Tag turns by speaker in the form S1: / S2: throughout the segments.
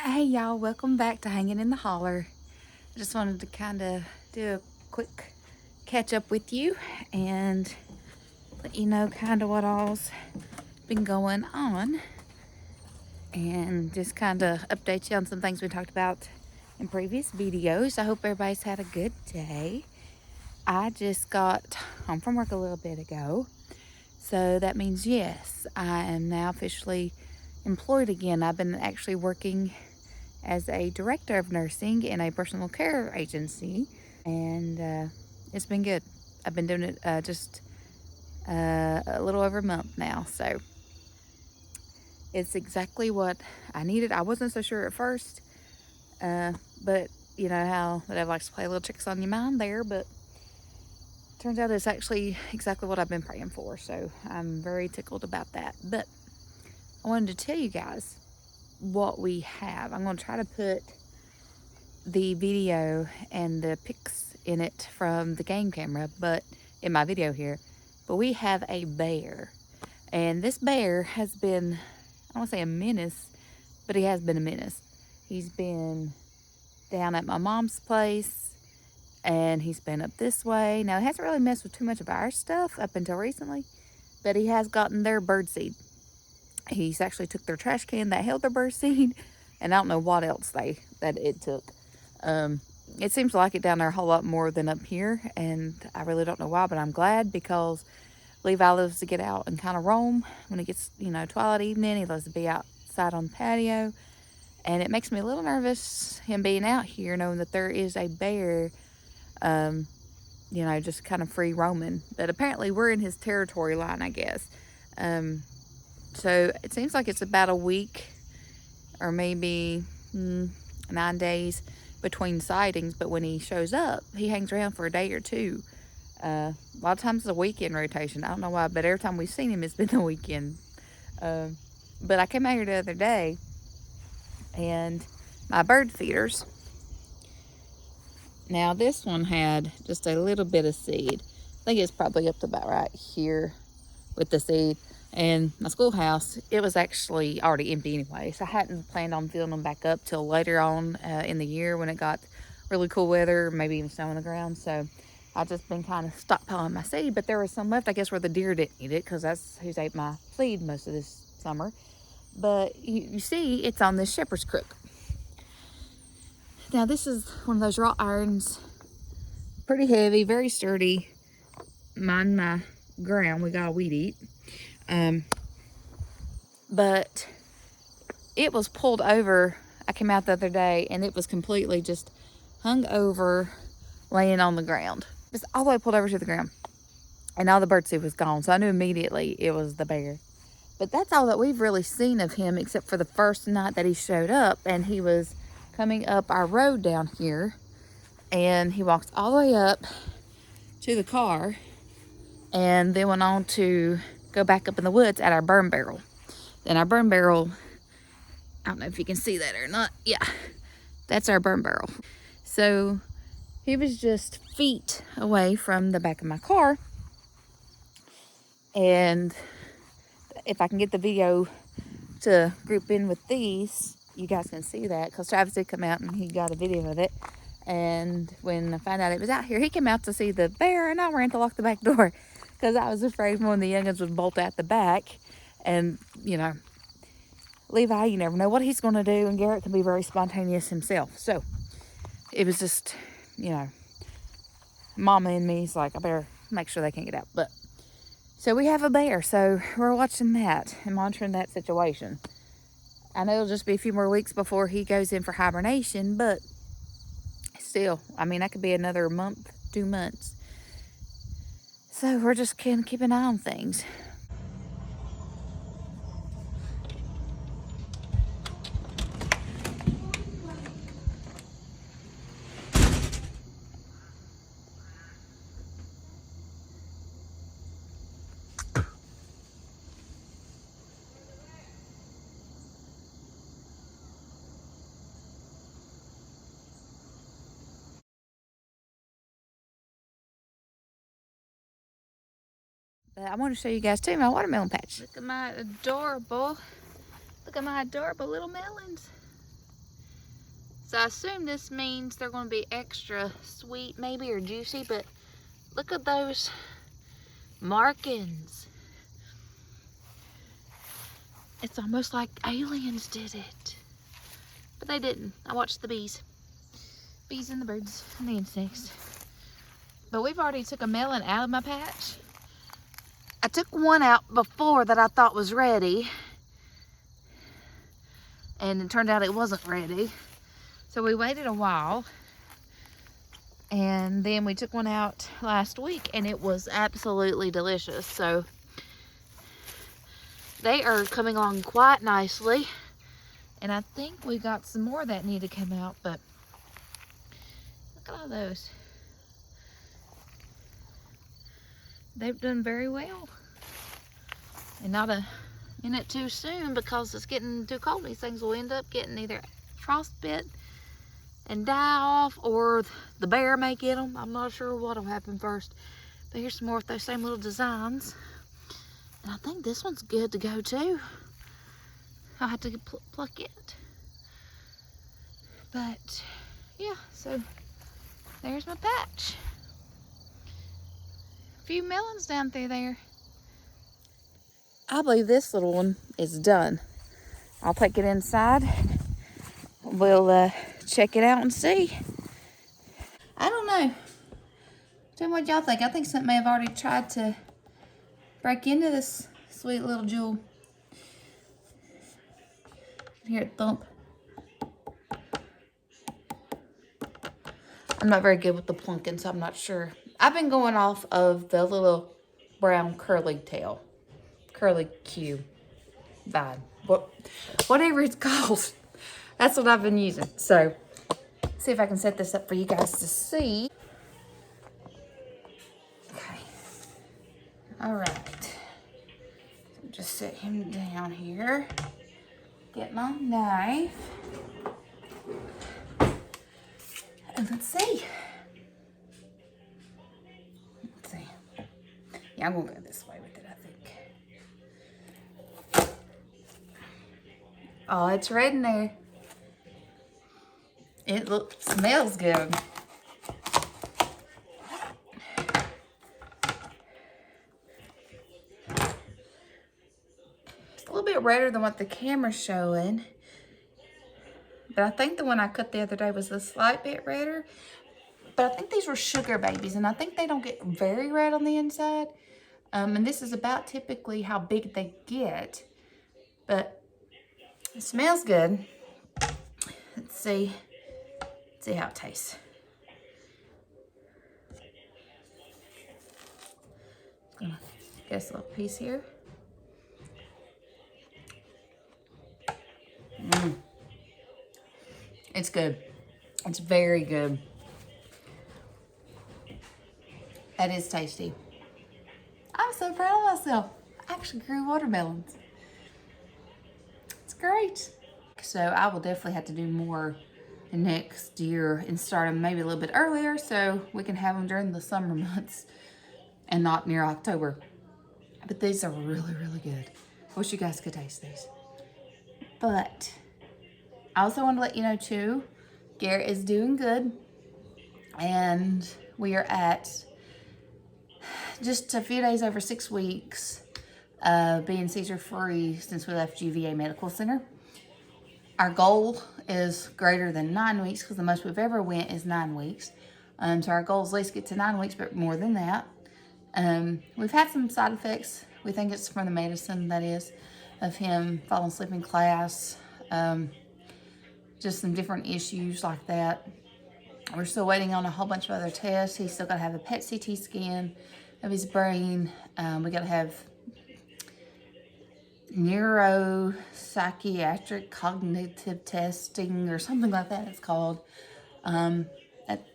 S1: Hey y'all, welcome back to Hanging in the Holler. I just wanted to kind of do a quick catch up with you and let you know kind of what all's been going on and just kind of update you on some things we talked about in previous videos. I hope everybody's had a good day. I just got home from work a little bit ago, so that means yes, I am now officially employed again. I've been actually working as a director of nursing in a personal care agency, and it's been good. I've been doing it just a little over a month now, so it's exactly what I needed. I wasn't so sure at first, but you know how that I likes to play little tricks on your mind there, but turns out it's actually exactly what I've been praying for, so I'm very tickled about that. But I wanted to tell you guys what we have. I'm going to try to put the video and the pics in it from the game camera, but in my video here. But we have a bear, and this bear has been, I don't want to say a menace, but he has been a menace. He's been down at my mom's place, and he's been up this way. Now, he hasn't really messed with too much of our stuff up until recently, but he has gotten their birdseed. He's actually took their trash can that held their birdseed, and I don't know what else that it took. Um, it seems like it down there a whole lot more than up here, and I really don't know why, but I'm glad because Levi loves to get out and kind of roam when it gets, twilight evening. He loves to be outside on the patio, and it makes me a little nervous, him being out here, knowing that there is a bear, um, just kind of free roaming. But apparently we're in his territory line, I guess. So it seems like it's about a week or maybe 9 days between sightings, but when he shows up, he hangs around for a day or two. A lot of times it's a weekend rotation. I don't know why, but every time we've seen him, it's been the weekend. But I came out here the other day, and my bird feeders. Now this one had just a little bit of seed. I think it's probably up to about right here with the seed. And my schoolhouse, it was actually already empty anyway, so I hadn't planned on filling them back up till later on in the year when it got really cool weather, maybe even snow on the ground. So I've just been kind of stockpiling my seed, but there was some left, I guess, where the deer didn't eat it, because that's who's ate my seed most of this summer. But you see, it's on this shepherd's crook. Now this is one of those wrought irons, pretty heavy, very sturdy. Mind my ground, we got a weed eat. But it was pulled over. I came out the other day and it was completely just hung over, laying on the ground. Just all the way pulled over to the ground. And all the birdseed was gone. So I knew immediately it was the bear. But that's all that we've really seen of him, except for the first night that he showed up. And he was coming up our road down here. And he walked all the way up to the car and then went on to go back up in the woods at our burn barrel. Then our burn barrel, I don't know if you can see that or not. Yeah, that's our burn barrel. So he was just feet away from the back of my car. And if I can get the video to group in with these, you guys can see that, because Travis did come out and he got a video of it. And when I found out it was out here, he came out to see the bear, and I ran to lock the back door because I was afraid one of the youngins would bolt out the back. And, Levi, you never know what he's going to do, and Garrett can be very spontaneous himself. So it was just, Mama and me's like, I better make sure they can't get out. But so we have a bear, so we're watching that and monitoring that situation. I know it'll just be a few more weeks before he goes in for hibernation, but still, that could be another month, 2 months. So we're just going to keep an eye on things. But I want to show you guys too my watermelon patch. Look at my adorable little melons. So I assume this means they're going to be extra sweet maybe or juicy, but look at those markings. It's almost like aliens did it. But they didn't. I watched the bees. Bees and the birds and the insects. But we've already took a melon out of my patch. I took one out before that I thought was ready. And it turned out it wasn't ready. So we waited a while. And then we took one out last week and it was absolutely delicious. So they are coming along quite nicely. And I think we got some more that need to come out, but look at all those. They've done very well. And not a minute too soon because it's getting too cold. These things will end up getting either frostbite and die off, or the bear may get them. I'm not sure what'll happen first. But here's some more with those same little designs. And I think this one's good to go too. I'll have to pluck it. But yeah, so there's my patch. A few melons down through there. I believe this little one is done. I'll take it inside. We'll check it out and see. I don't know. Tell me what y'all think. I think something may have already tried to break into this sweet little jewel. Hear it thump. I'm not very good with the plunking, so I'm not sure. I've been going off of the little brown curly tail. Curly Q vibe. Whatever it's called. That's what I've been using. So, see if I can set this up for you guys to see. Okay. Alright. Just set him down here. Get my knife. And let's see. Let's see. Yeah, I'm gonna go this way with it, I think. Oh, it's right in there. It smells good. It's a little bit redder than what the camera's showing. But I think the one I cut the other day was a slight bit redder. But I think these were sugar babies, and I think they don't get very red on the inside. And this is about typically how big they get. But it smells good. Let's see how it tastes. Gonna get us a little piece here. It's good. It's very good. That is tasty. I'm so proud of myself. I actually grew watermelons. It's great. So I will definitely have to do more next year and start them maybe a little bit earlier so we can have them during the summer months and not near October. But these are really, really good. I wish you guys could taste these. But I also want to let you know too, Garrett is doing good. And we are at just a few days over 6 weeks being seizure-free since we left UVA Medical Center. Our goal is greater than 9 weeks because the most we've ever went is 9 weeks. So our goal is at least get to 9 weeks, but more than that. We've had some side effects. We think it's from the medicine, that is, of him falling asleep in class. Just some different issues like that. We're still waiting on a whole bunch of other tests. He's still got to have a PET CT scan of his brain. We got to have neuropsychiatric cognitive testing or something like that it's called at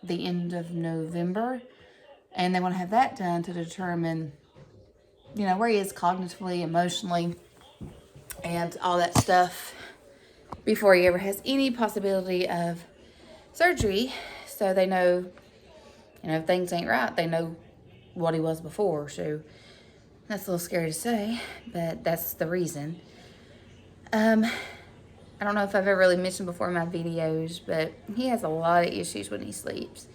S1: the end of November. And they want to have that done to determine, you know, where he is cognitively, emotionally, and all that stuff before he ever has any possibility of surgery. So they know, you know, if things ain't right, they know what he was before. So that's a little scary to say, but that's the reason. I I don't know if I've ever really mentioned before in my videos, but he has a lot of issues when he sleeps.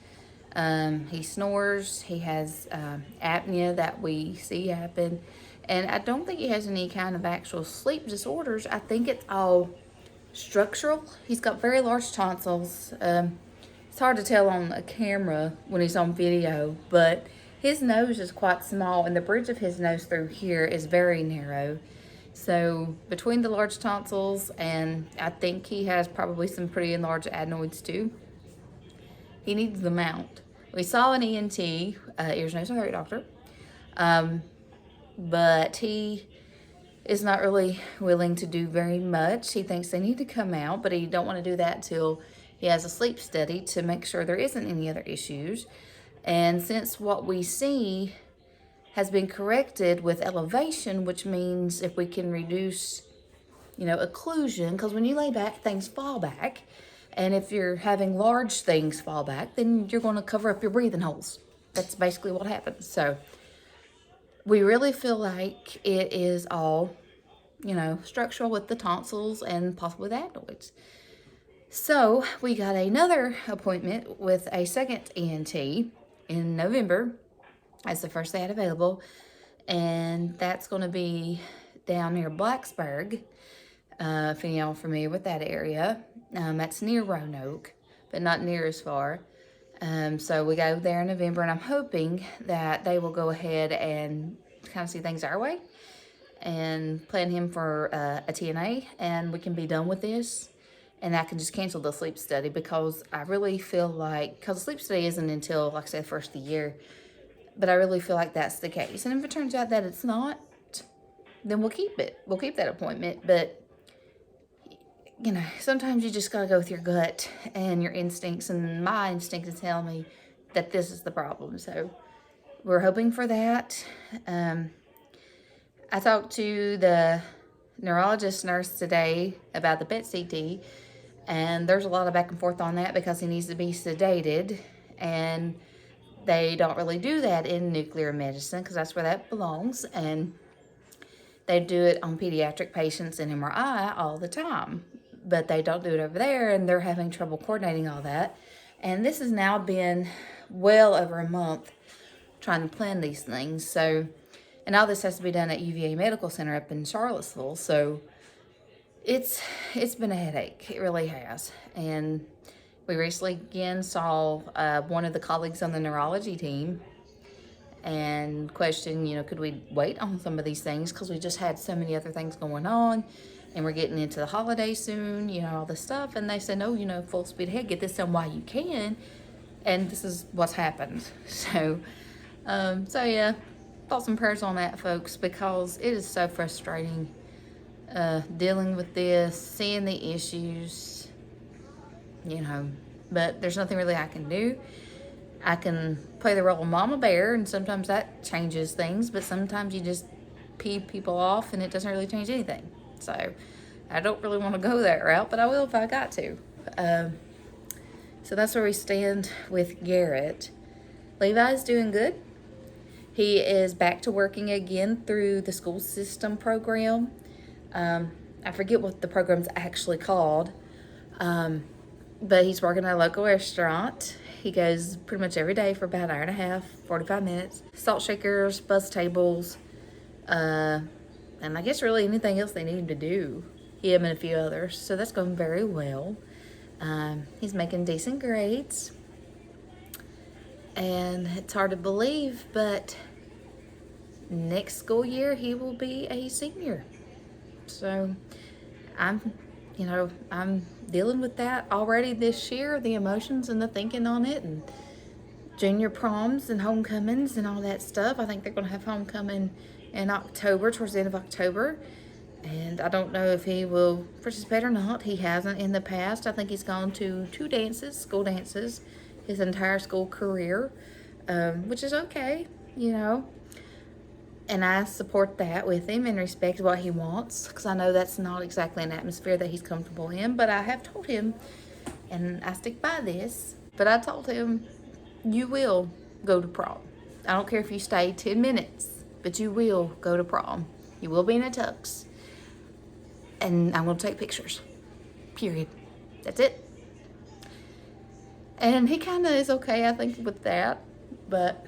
S1: He snores, he has apnea that we see happen, and I don't think he has any kind of actual sleep disorders. I think it's all structural. He's got very large tonsils. It's hard to tell on a camera when he's on video, but his nose is quite small, and the bridge of his nose through here is very narrow. So between the large tonsils, and I think he has probably some pretty enlarged adenoids too, he needs the mount. We saw an ENT, ears, nose, and throat doctor, but he is not really willing to do very much. He thinks they need to come out, but he don't want to do that till he has a sleep study to make sure there isn't any other issues. And since what we see has been corrected with elevation, which means if we can reduce, occlusion, because when you lay back, things fall back. And if you're having large things fall back, then you're going to cover up your breathing holes. That's basically what happens. So we really feel like it is all, structural with the tonsils and possibly the adenoids. So we got another appointment with a second ENT in November. That's the first they had available. And that's going to be down near Blacksburg. If any of y'all are familiar with that area. That's near Roanoke, but not near as far. So we go there in November, and I'm hoping that they will go ahead and kind of see things our way and plan him for a TNA, and we can be done with this. And I can just cancel the sleep study, because I really feel like, because the sleep study isn't until, like I said, first of the year, but I really feel like that's the case. And if it turns out that it's not, then we'll keep it. We'll keep that appointment. But sometimes you just got to go with your gut and your instincts, and my instinct is telling me that this is the problem. So we're hoping for that. I talked to the neurologist nurse today about the PET CT, and there's a lot of back and forth on that because he needs to be sedated, and they don't really do that in nuclear medicine because that's where that belongs, and they do it on pediatric patients in MRI all the time. But they don't do it over there, and they're having trouble coordinating all that. And this has now been well over a month trying to plan these things. So, and all this has to be done at UVA Medical Center up in Charlottesville. So it's been a headache. It really has. And we recently again saw one of the colleagues on the neurology team and questioned, could we wait on some of these things, because we just had so many other things going on. And we're getting into the holidays soon, all this stuff. And they said, no, full speed ahead, get this done while you can. And this is what's happened. So yeah, thoughts and prayers on that, folks, because it is so frustrating dealing with this, seeing the issues, but there's nothing really I can do. I can play the role of mama bear, and sometimes that changes things, but sometimes you just pee people off and it doesn't really change anything. So I don't really want to go that route, but I will if I got to. So that's where we stand with Garrett. Levi's doing good. He is back to working again through the school system program. I forget what the program's actually called, but he's working at a local restaurant. He goes pretty much every day for about an hour and a half, 45 minutes. Salt shakers, buzz tables, and I guess really anything else they need him to do. Him and a few others. So that's going very well. He's making decent grades. And it's hard to believe, but next school year he will be a senior. So I'm dealing with that already this year, the emotions and the thinking on it, and junior proms and homecomings and all that stuff. I think they're going to have homecoming in October, towards the end of October. And I don't know if he will participate or not. He hasn't in the past. I think he's gone to 2 dances, school dances, his entire school career, which is okay, And I support that with him and respect what he wants, because I know that's not exactly an atmosphere that he's comfortable in. But I have told him, and I stick by this, but I told him, you will go to prom. I don't care if you stay 10 minutes, but you will go to prom. You will be in a tux. And I'm going to take pictures. period. That's it. And he kind of is okay, I think, with that. But,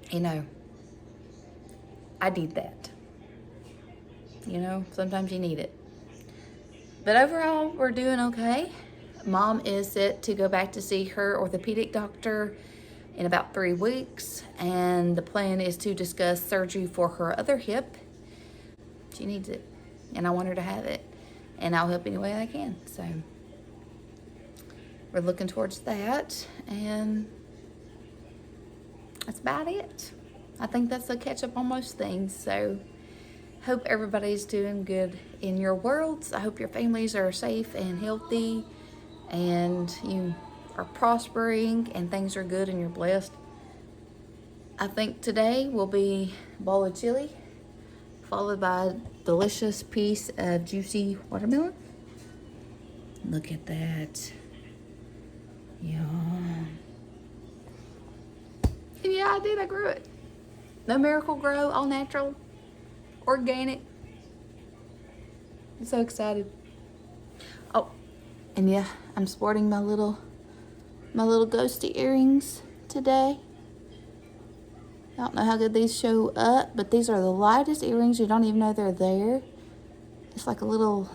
S1: you know, I need that. You know, sometimes you need it. But overall, we're doing okay. Mom is set to go back to see her orthopedic doctor in about 3 weeks. And the plan is to discuss surgery for her other hip. She needs it. And I want her to have it. And I'll help any way I can. So we're looking towards that. And that's about it. I think that's a catch up on most things. So hope everybody's doing good in your worlds. I hope your families are safe and healthy and you are prospering and things are good and you're blessed. I think today will be a bowl of chili followed by a delicious piece of juicy watermelon. Look at that. Yum. And yeah, I did. I grew it. No Miracle-Gro, all natural, organic. I'm so excited. Oh, and yeah, I'm sporting my little ghosty earrings today. I don't know how good these show up, but these are the lightest earrings. You don't even know they're there. It's like a little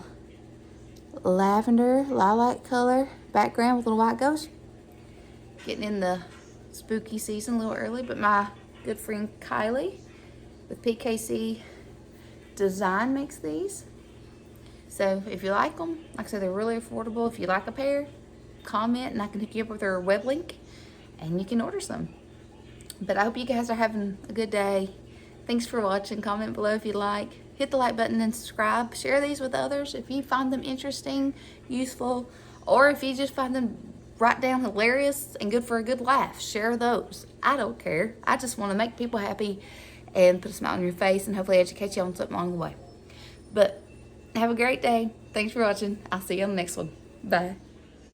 S1: lavender, lilac color background with a little white ghost. Getting in the spooky season a little early, but my good friend Kylie with PKC Design makes these. So if you like them, like I said, they're really affordable. If you like a pair, comment and I can hook you up with their web link and you can order some. But I hope you guys are having a good day. Thanks for watching. Comment below if you like. Hit the like button and subscribe. Share these with others if you find them interesting, useful, or if you just find them right down hilarious and good for a good laugh. Share those. I don't care. I just want to make people happy and put a smile on your face and hopefully educate you on something along the way. But have a great day. Thanks for watching. I'll see you on the next one. Bye.